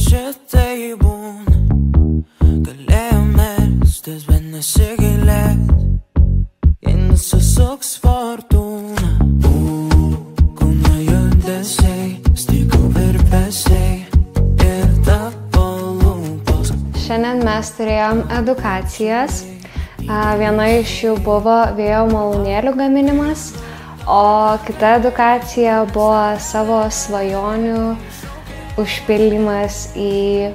šitai būna. Galėjom melstis, bet nesigailėt, jei nusisuks fortūna. Kūno judesiai, stygų virpesiai ir tavo lūpos. Šiandien mes turėjom edukacijas. Viena iš jų buvo vėjo malūnėlių gaminimas, o kita edukacija buvo savo svajonių užpildymas į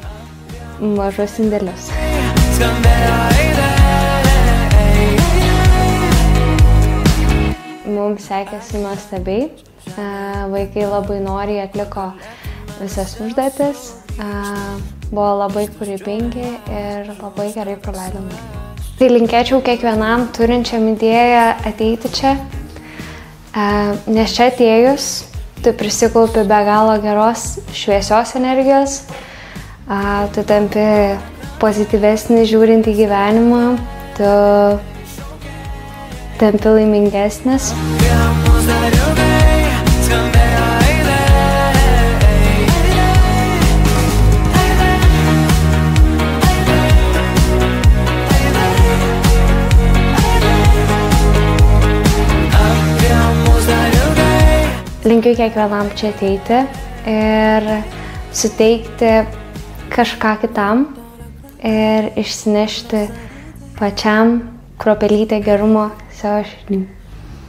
mažus indėlius. Mums sekėsi nuostabiai. Vaikai labai noriai atliko visas užduotis, buvo labai kūrybingi ir labai gerai praleidom laiką. Tai linkėčiau kiekvienam turinčiam idėją ateiti čia, nes čia atėjus tu prisikaupi be galo geros, šviesios energijos, tu tampi pozityvesnis žiūrint į gyvenimą, tu tampi laimingesnis. Linkiu kiekvienam čia ateiti ir suteikti kažką kitam ir išsinešti pačiam kruopelytę gerumo savo širdį.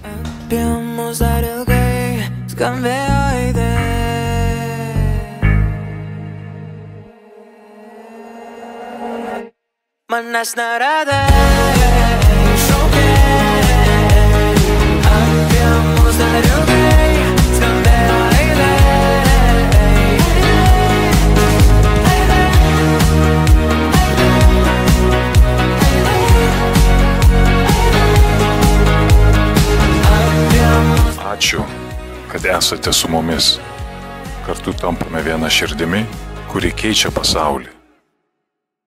Apie mus dar ilgai skambėjo idėja. Manęs neradai, šaukėjai. Apie mus dar ilgai. Ačiū, kad esate su mumis. Kartu tampame viena širdimi, kuri keičia pasaulį.